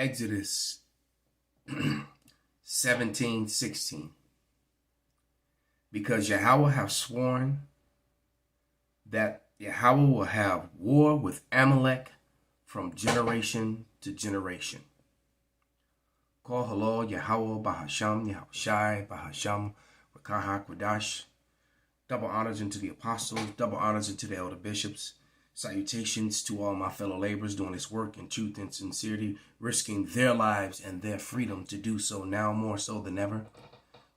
Exodus 17:16. Because Yahweh have sworn that Yahweh will have war with Amalek from generation to generation. Call halal Yahweh Bahasham Yahushai Bahasham Rakahak Radash. Double honors unto the apostles, double honors unto the elder bishops. Salutations to all my fellow laborers doing this work in truth and sincerity, risking their lives and their freedom to do so now more so than ever.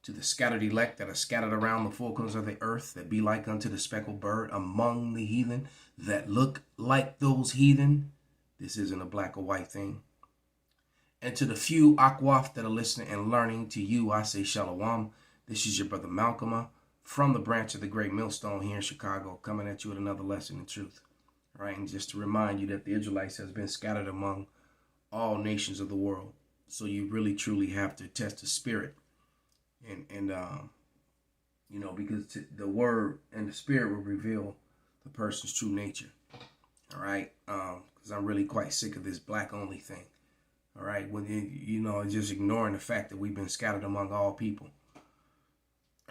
To the scattered elect that are scattered around the four corners of the earth, that be like unto the speckled bird among the heathen, that look like those heathen. This isn't a black or white thing. And to the few Akwaf that are listening and learning, to you I say Shalom. This is your brother Malcolm from the branch of the Great Millstone here in Chicago, coming at you with another lesson in truth. All right, and just to remind you that the Israelites has been scattered among all nations of the world. So you really truly have to test the spirit. And you know, because the word and the spirit will reveal the person's true nature. All right, because I'm really quite sick of this black only thing. All right, when you know, just ignoring the fact that we've been scattered among all people.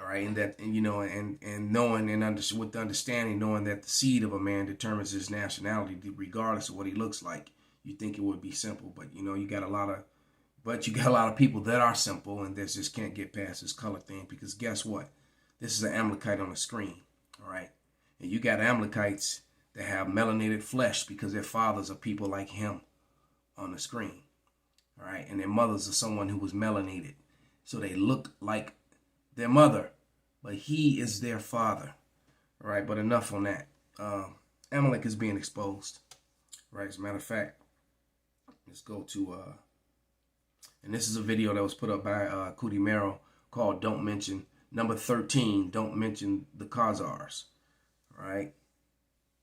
All right, and that, and you know, and knowing and with the understanding, knowing that the seed of a man determines his nationality, regardless of what he looks like. You think it would be simple, but you know, you got a lot of people that are simple and that just can't get past this color thing, because guess what? This is an Amalekite on the screen, all right? And you got Amalekites that have melanated flesh because their fathers are people like him on the screen, all right? And their mothers are someone who was melanated. So they look like their mother, but he is their father, all right? But enough on that. Amalek is being exposed, right? As a matter of fact, let's go to... and this is a video that was put up by Cootie Merrill called Don't Mention, number 13, Don't Mention the Khazars. All right.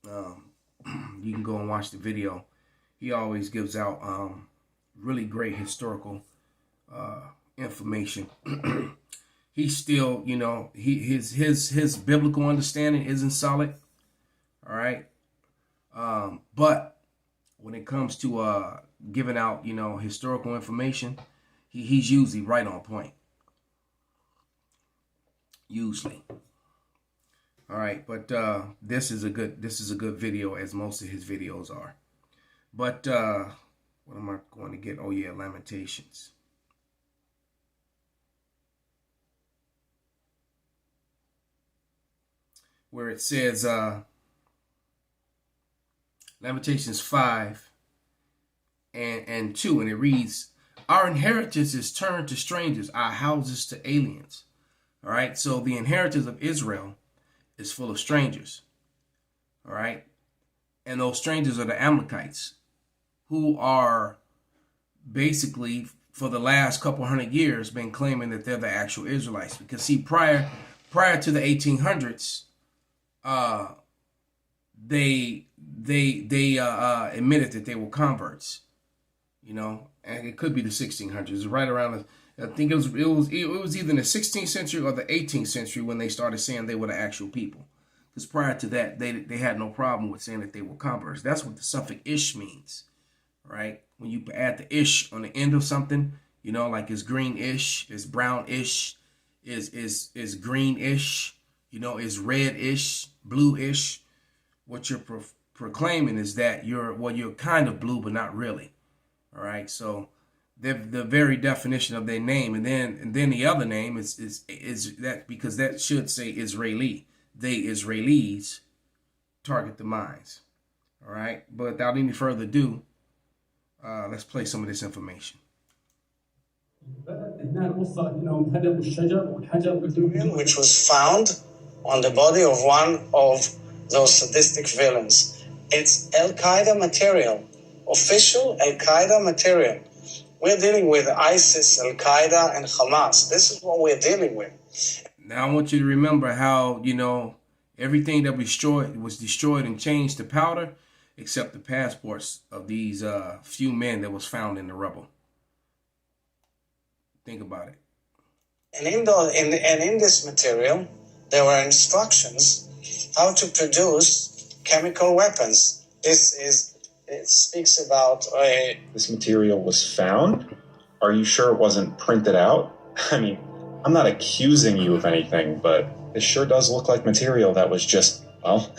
You can go and watch the video. He always gives out really great historical information. He's still, you know, his biblical understanding isn't solid. All right. But when it comes to giving out, you know, historical information, he's usually right on point. Usually. All right, but this is a good video, as most of his videos are. But what am I going to get? Oh yeah, Lamentations. Where it says Lamentations 5 and 2, and it reads, our inheritance is turned to strangers, our houses to aliens. All right, so the inheritance of Israel is full of strangers. All right, and those strangers are the Amalekites, who are basically for the last couple hundred years been claiming that they're the actual Israelites. Because see, prior to the 1800s, they admitted that they were converts. You know, and it could be the 1600s, right around I think it was either in the 16th century or the 18th century when they started saying they were the actual people. Because prior to that, they had no problem with saying that they were converts. That's what the suffix ish means, right? When you add the ish on the end of something, you know, like it's greenish, it's brownish, is greenish, you know, is reddish, bluish. What you're proclaiming is that you're kind of blue, but not really. All right, so the very definition of their name, and then the other name is that, because that should say Israeli. They Israelis target the minds. All right, but without any further ado, let's play some of this information. Which was found on the body of one of those sadistic villains. It's Al-Qaeda material. Official Al-Qaeda material. We're dealing with ISIS, Al-Qaeda, and Hamas. This is what we're dealing with. Now I want you to remember how, you know, everything that was destroyed and changed to powder, except the passports of these few men that was found in the rubble. Think about it. And in this material, there were instructions how to produce chemical weapons. This is It speaks about This material was found? Are you sure it wasn't printed out? I mean, I'm not accusing you of anything, but it sure does look like material that was just, well,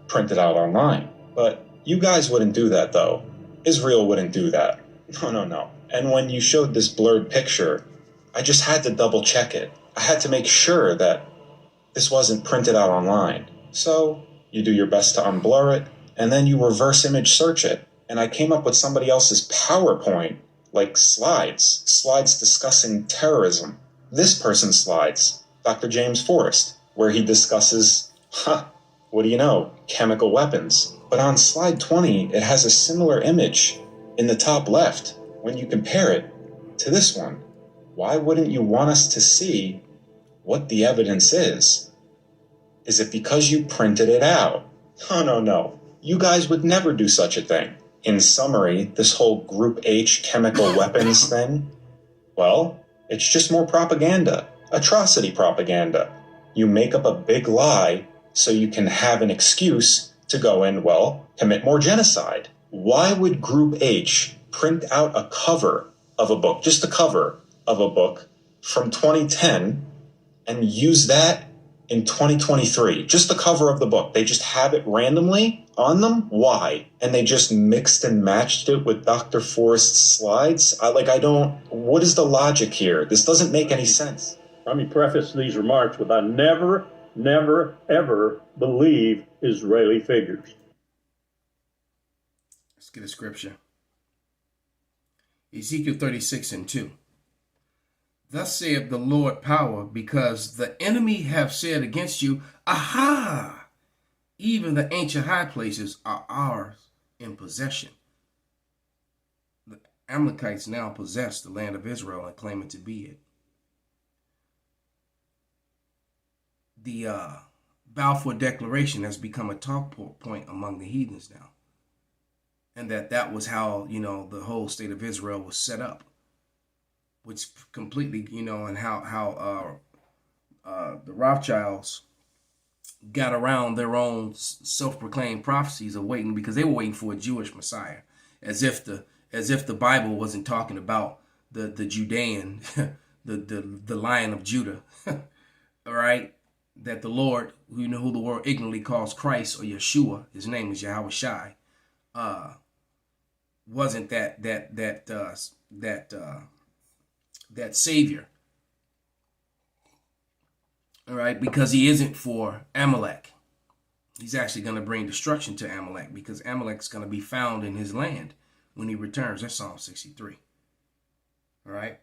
printed out online. But you guys wouldn't do that, though. Israel wouldn't do that. No. And when you showed this blurred picture, I just had to double check it. I had to make sure that this wasn't printed out online. So you do your best to unblur it, and then you reverse image search it. And I came up with somebody else's PowerPoint, like slides discussing terrorism. This person's slides, Dr. James Forrest, where he discusses, what do you know, chemical weapons. But on slide 20, it has a similar image in the top left. When you compare it to this one, why wouldn't you want us to see what the evidence is? Is it because you printed it out? No. You guys would never do such a thing. In summary, this whole Group H chemical weapons thing, well, it's just more propaganda, atrocity propaganda. You make up a big lie so you can have an excuse to go and, well, commit more genocide. Why would Group H print out a cover of a book, just a cover of a book from 2010 and use that in 2023? Just the cover of the book. They just have it randomly on them? Why? And they just mixed and matched it with Dr. Forrest's slides? What is the logic here? This doesn't make any sense. Let me preface these remarks with I never, ever believe Israeli figures. Let's get a scripture. Ezekiel 36:2. Thus saith the Lord power, because the enemy have said against you, aha! Even the ancient high places are ours in possession. The Amalekites now possess the land of Israel and claim it to be it. The Balfour Declaration has become a talk point among the heathens now. And that was how, the whole state of Israel was set up. Which completely, and how the Rothschilds got around their own self-proclaimed prophecies of waiting, because they were waiting for a Jewish Messiah, as if the Bible wasn't talking about the Judean, the Lion of Judah, all right, that the Lord, who the world ignorantly calls Christ or Yeshua, his name is Yahweh Shai, wasn't that Savior. All right, because he isn't for Amalek. He's actually going to bring destruction to Amalek, because Amalek's going to be found in his land when he returns. That's Psalm 63. All right.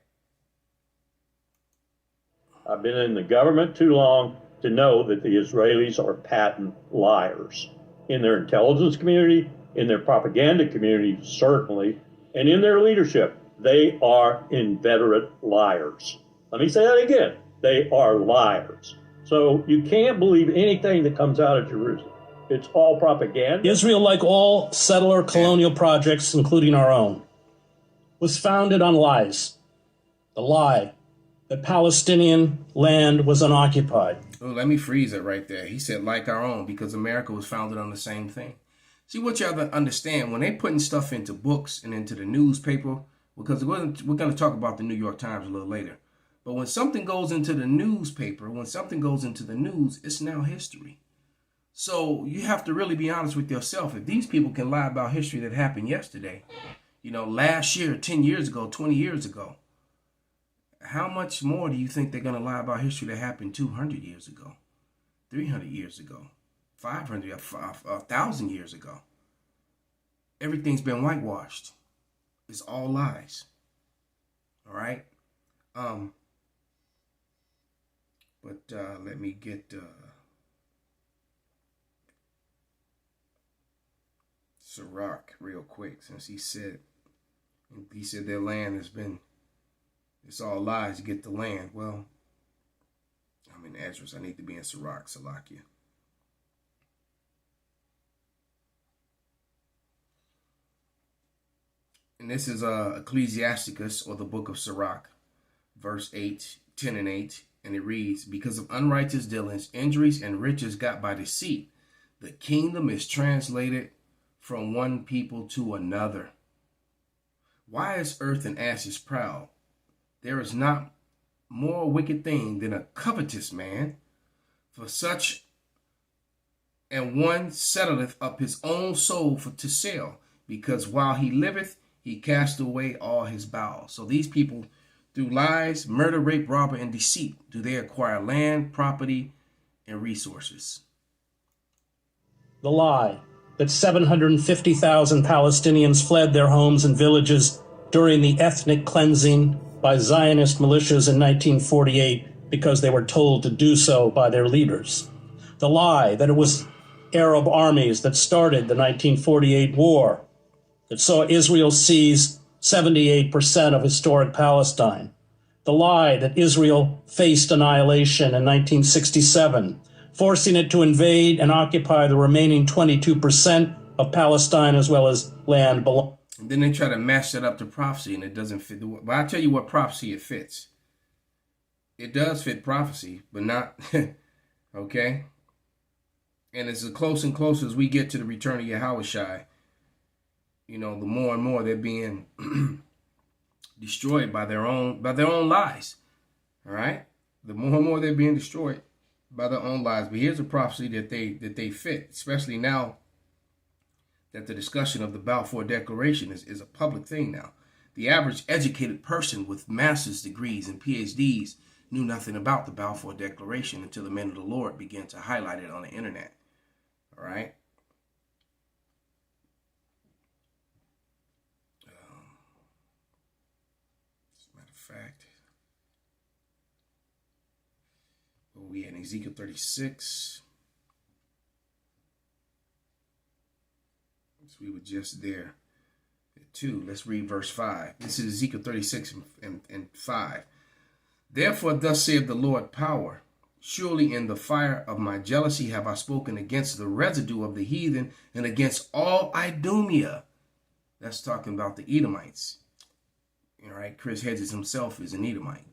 I've been in the government too long to know that the Israelis are patent liars. In their intelligence community, in their propaganda community, certainly, and in their leadership, they are inveterate liars. Let me say that again. They are liars. So you can't believe anything that comes out of Jerusalem. It's all propaganda. Israel, like all settler colonial projects, including our own, was founded on lies. The lie that Palestinian land was unoccupied. Oh, let me freeze it right there. He said like our own, because America was founded on the same thing. See, what you have to understand, when they putting stuff into books and into the newspaper, because we're going to talk about the New York Times a little later. But when something goes into the newspaper, when something goes into the news, it's now history. So you have to really be honest with yourself. If these people can lie about history that happened yesterday, last year, 10 years ago, 20 years ago, how much more do you think they're going to lie about history that happened 200 years ago, 300 years ago, 500, 1,000 years ago? Everything's been whitewashed. It's all lies. All right. But let me get Sirach real quick, since he said their land it's all lies to get the land. Well, I'm in Ezra. I need to be in Sirach, Salakia. And this is Ecclesiasticus, or the book of Sirach, verse 8, 10 and 8. And it reads, because of unrighteous dealings, injuries, and riches got by deceit, the kingdom is translated from one people to another. Why is earth and ashes proud? There is not more wicked thing than a covetous man, for such and one settleth up his own soul for to sell, because while he liveth, he cast away all his bowels. So these people, through lies, murder, rape, robbery, and deceit, do they acquire land, property, and resources. The lie that 750,000 Palestinians fled their homes and villages during the ethnic cleansing by Zionist militias in 1948 because they were told to do so by their leaders. The lie that it was Arab armies that started the 1948 war that saw Israel seize 78% of historic Palestine. The lie that Israel faced annihilation in 1967, forcing it to invade and occupy the remaining 22% of Palestine as well as land belonging. And then they try to match that up to prophecy, and it doesn't fit. But I'll tell you what prophecy it fits. It does fit prophecy, but not, okay? And as close and closer as we get to the return of Yahushua, you know, the more and more they're being destroyed by their own lies. All right? The more and more they're being destroyed by their own lies. But here's a prophecy that they fit, especially now that the discussion of the Balfour Declaration is a public thing now. The average educated person with master's degrees and PhDs knew nothing about the Balfour Declaration until the men of the Lord began to highlight it on the internet. All right? As a matter of fact, we had Ezekiel 36. So we were just there. 2. Let's read verse 5. This is Ezekiel 36 and 5. Therefore, thus saith the Lord power. Surely in the fire of my jealousy have I spoken against the residue of the heathen and against all Idumea. That's talking about the Edomites. All right, Chris Hedges himself is an Edomite.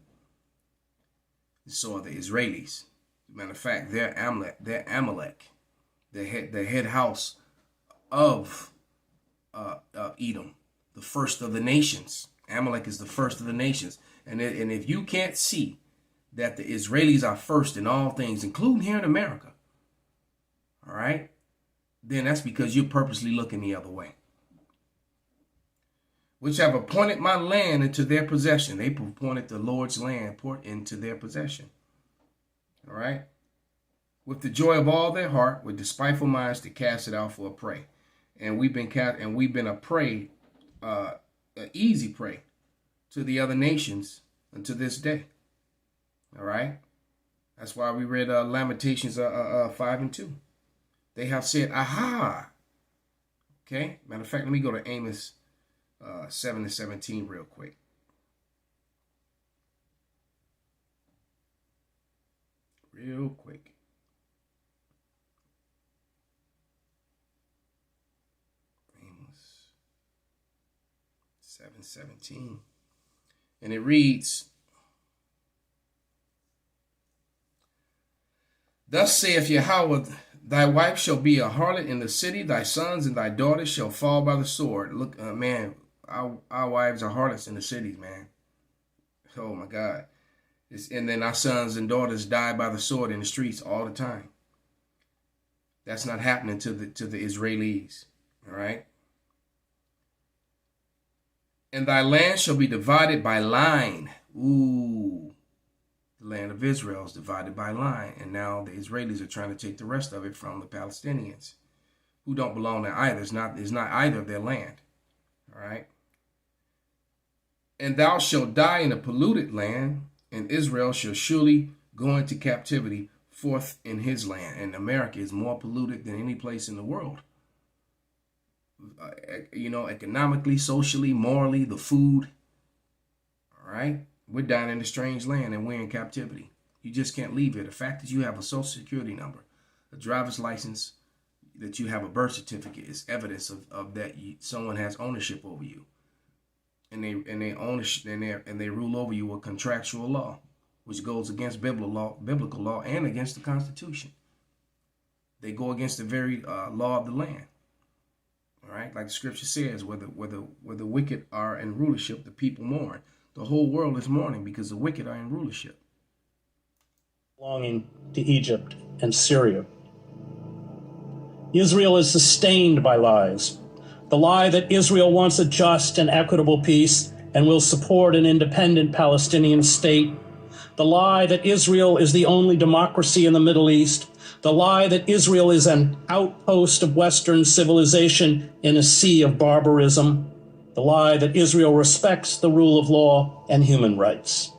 So are the Israelis. Matter of fact, they're Amalek. The head house of Edom, the first of the nations. Amalek is the first of the nations. And if you can't see that the Israelis are first in all things, including here in America, all right, then that's because you're purposely looking the other way. Which have appointed my land into their possession. They appointed the Lord's land into their possession. All right. With the joy of all their heart, with despiteful minds to cast it out for a prey. And we've been a prey, an easy prey to the other nations unto this day. All right. That's why we read Lamentations 5 and 2. They have said, aha. Okay. Matter of fact, let me go to Amos 7 and 17 real quick. Real quick. Amos 7:17. And it reads, Thus saith Yahweh, thy wife shall be a harlot in the city, thy sons and thy daughters shall fall by the sword. Look, man, our wives are harlots in the cities, man. Oh my God. And then our sons and daughters die by the sword in the streets all the time. That's not happening to the Israelis. All right. And thy land shall be divided by line. Ooh. The land of Israel is divided by line. And now the Israelis are trying to take the rest of it from the Palestinians, who don't belong to either. It's not either of their land. All right. And thou shalt die in a polluted land, and Israel shall surely go into captivity forth in his land. And America is more polluted than any place in the world. Economically, socially, morally, the food. All right. We're down in a strange land and we're in captivity. You just can't leave it. The fact that you have a social security number, a driver's license, that you have a birth certificate is evidence of that someone has ownership over you. And they rule over you with contractual law, which goes against biblical law and against the Constitution. They go against the very law of the land. All right, like the scripture says, where the wicked are in rulership, the people mourn. The whole world is mourning because the wicked are in rulership. Belonging to Egypt and Syria. Israel is sustained by lies. The lie that Israel wants a just and equitable peace and will support an independent Palestinian state. The lie that Israel is the only democracy in the Middle East. The lie that Israel is an outpost of Western civilization in a sea of barbarism. The lie that Israel respects the rule of law and human rights.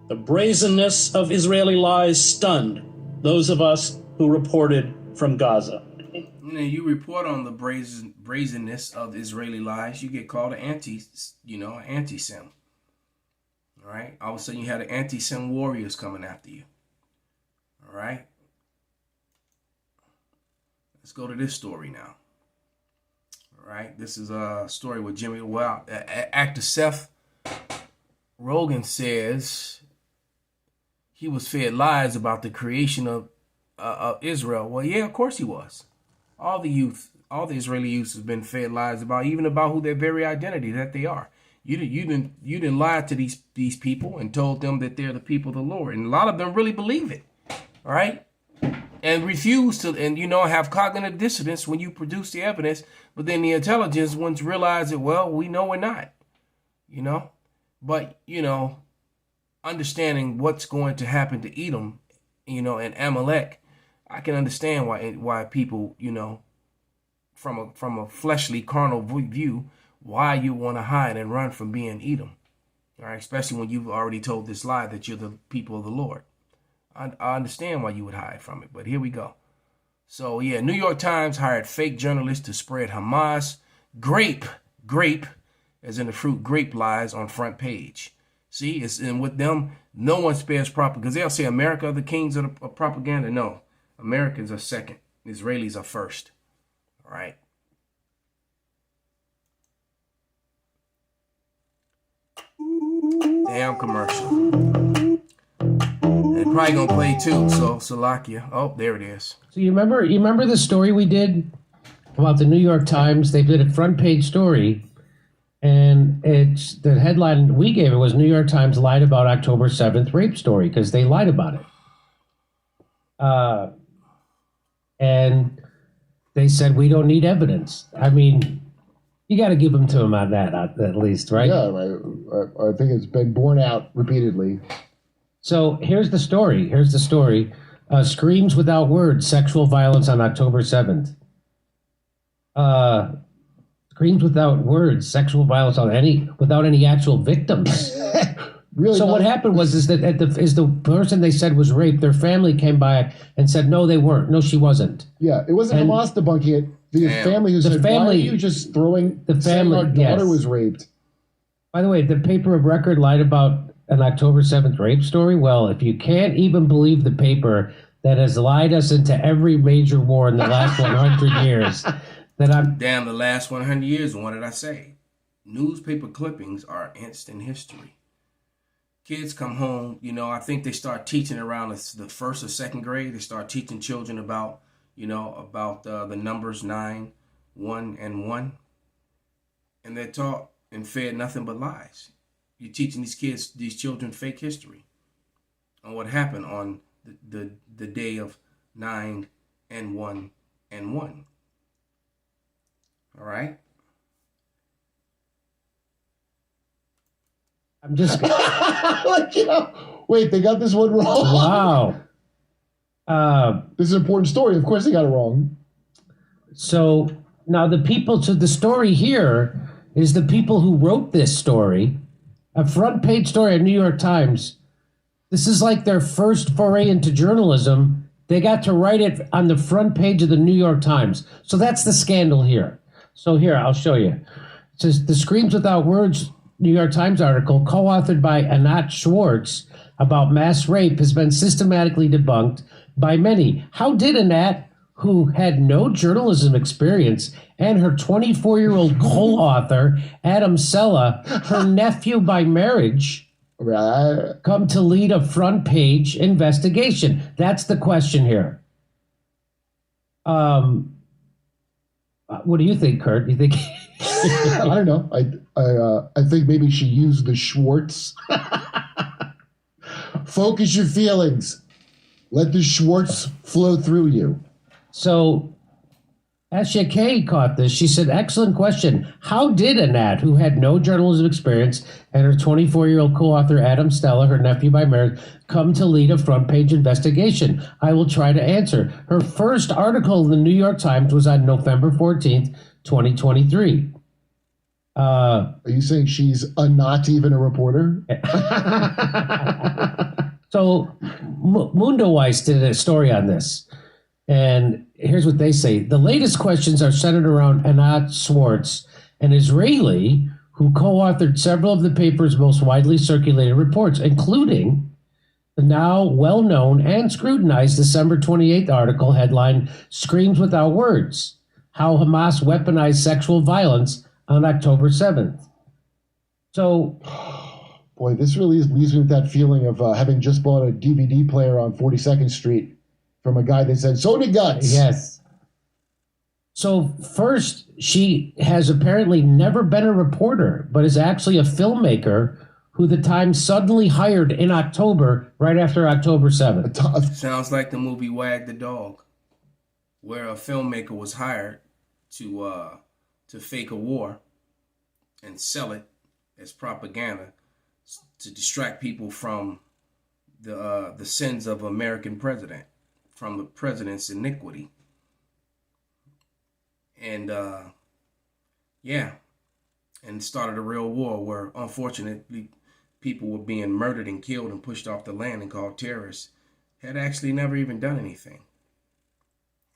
The brazenness of Israeli lies stunned those of us who reported from Gaza. You report on the brazenness of Israeli lies, you get called an anti-Sem. All right? All of a sudden you had an anti-Sem warriors coming after you. All right? Let's go to this story now. All right? This is a story with Jimmy. Well, actor Seth Rogen says he was fed lies about the creation of Israel. Well, yeah, of course he was. All the Israeli youth has been fed lies even about who their very identity that they are. You didn't lie to these people and told them that they're the people of the Lord, and a lot of them really believe it. All right, and refuse to, and have cognitive dissonance when you produce the evidence. But then the intelligence ones realize that, well, we know we're not. But understanding what's going to happen to Edom, and Amalek, I can understand why people, from a fleshly, carnal view, why you want to hide and run from being Edom. All right, especially when you've already told this lie that you're the people of the Lord. I understand why you would hide from it, but here we go. So yeah, New York Times hired fake journalists to spread Hamas grape, as in the fruit grape lies on front page. See, and with them, no one spares propaganda, because they'll say America are the kings of propaganda. No, Americans are second. Israelis are first. All right. Damn commercial. And probably gonna play too. So Salakia. Oh, there it is. So you remember the story we did about the New York Times? They did a front page story, and it's the headline we gave it was New York Times lied about October 7th rape story because they lied about it. And they said we don't need evidence. I mean, you got to give them to them on that at least, right? Yeah, I think it's been borne out repeatedly. So here's the story. Screams without words, sexual violence on October 7th. Screams without words, sexual violence without any actual victims. Really? So what happened was that the person they said was raped, their family came by and said, no, they weren't. No, she wasn't. Yeah, it wasn't Hamas debunking it. The family who said, why are you just saying our daughter was raped? By the way, the paper of record lied about an October 7th rape story. Well, if you can't even believe the paper that has lied us into every major war in the last 100 years, then I'm... Damn, the last 100 years, what did I say? Newspaper clippings are instant history. Kids come home, I think they start teaching around the first or second grade. They start teaching children about the numbers 9, 1, and 1. And they're taught and fed nothing but lies. You're teaching these children fake history on what happened on the day of 9 and 1 and 1. All right? I'm just... Wait, they got this one wrong. Wow. This is an important story. Of course they got it wrong. So now the story here is the people who wrote this story, a front page story at New York Times. This is like their first foray into journalism. They got to write it on the front page of the New York Times. So that's the scandal here. So here, I'll show you. It says the Screams Without Words New York Times article, co-authored by Anat Schwartz, about mass rape has been systematically debunked by many. How did Anat, who had no journalism experience, and her 24-year-old co-author, Adam Sella, her nephew by marriage, come to lead a front page investigation? That's the question here. What do you think, Kurt? You think? I don't know. I think maybe she used the Schwartz. Focus your feelings. Let the Schwartz flow through you. So, Asha Kay caught this. She said, excellent question. How did Anat, who had no journalism experience, and her 24-year-old co-author Adam Stella, her nephew by marriage, come to lead a front-page investigation? I will try to answer. Her first article in the New York Times was on November 14th, 2023. Are you saying she's not even a reporter? So Mundo Weiss did a story on this. And here's what they say. The latest questions are centered around Anat Schwartz, an Israeli who co-authored several of the paper's most widely circulated reports, including the now well-known and scrutinized December 28th article headlined, Screams Without Words, How Hamas Weaponized Sexual Violence on October 7th. So... Boy, this really leaves me with that feeling of having just bought a DVD player on 42nd Street from a guy that said, Sony Guts. Yes. So first, she has apparently never been a reporter, but is actually a filmmaker who the Times suddenly hired in October, right after October 7th. Sounds like the movie Wag the Dog, where a filmmaker was hired to fake a war and sell it as propaganda to distract people from the sins of American president, from the president's iniquity. And and started a real war where unfortunately people were being murdered and killed and pushed off the land and called terrorists, had actually never even done anything.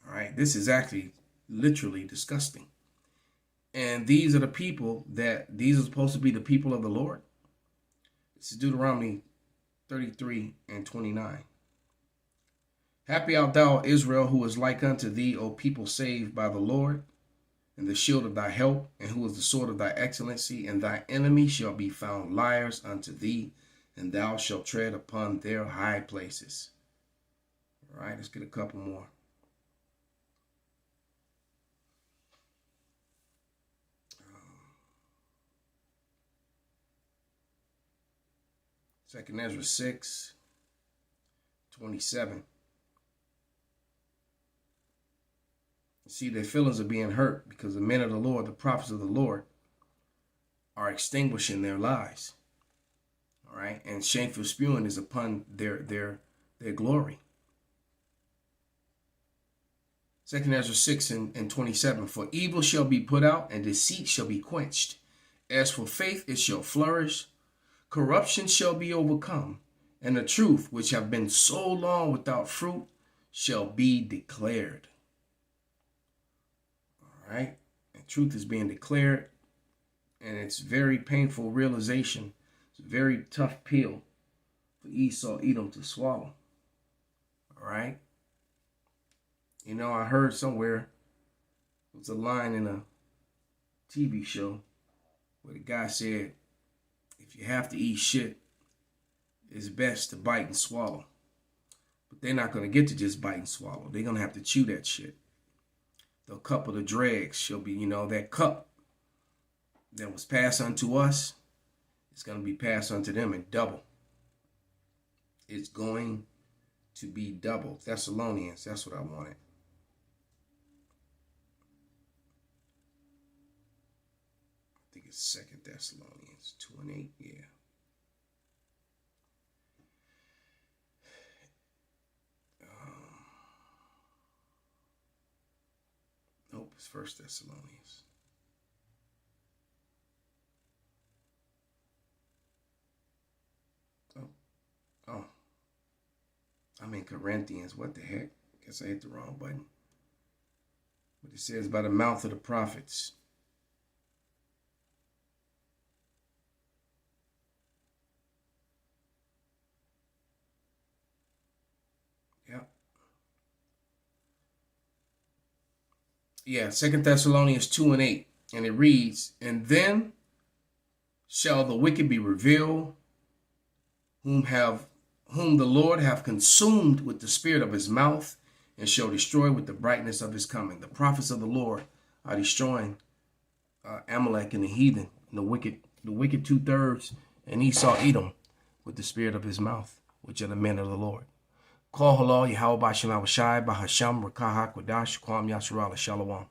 All right, this is actually literally disgusting. And these are the people these are supposed to be the people of the Lord. This is Deuteronomy 33 and 29. Happy art thou, Israel, who is like unto thee, O people saved by the Lord, and the shield of thy help, and who is the sword of thy excellency, and thy enemy shall be found liars unto thee, and thou shalt tread upon their high places. All right, let's get a couple more. Second Ezra 6, 27. See, their feelings are being hurt because the men of the Lord, the prophets of the Lord, are extinguishing their lives. All right, and shameful spewing is upon their glory. Second Ezra 6 and 27. For evil shall be put out, and deceit shall be quenched. As for faith, it shall flourish. Corruption shall be overcome, and the truth, which have been so long without fruit, shall be declared. All right, and truth is being declared, and it's very painful realization. It's a very tough pill for Esau, Edom to swallow. All right. You know, I heard somewhere, it was a line in a TV show where the guy said, if you have to eat shit, it's best to bite and swallow. But they're not going to get to just bite and swallow. They're going to have to chew that shit. The cup of the dregs shall be, that cup that was passed unto us, it's going to be passed unto them in double. It's going to be double. Thessalonians, that's what I wanted. I think it's 2 Thessalonians 2 and 8, yeah. Nope, it's 1 Thessalonians. Oh, I'm in Corinthians. What the heck? Guess I hit the wrong button. But it says by the mouth of the prophets. Yeah, 2 Thessalonians 2 and 8. And it reads, and then shall the wicked be revealed, whom the Lord have consumed with the spirit of his mouth, and shall destroy with the brightness of his coming. The prophets of the Lord destroying Amalek and the heathen, and the wicked 2/3, and Esau Edom with the spirit of his mouth, which are the men of the Lord. Call halal Yahweh Bashem Awashai Bahasham Rakahak Wadash Kwam Yasharala Shalom.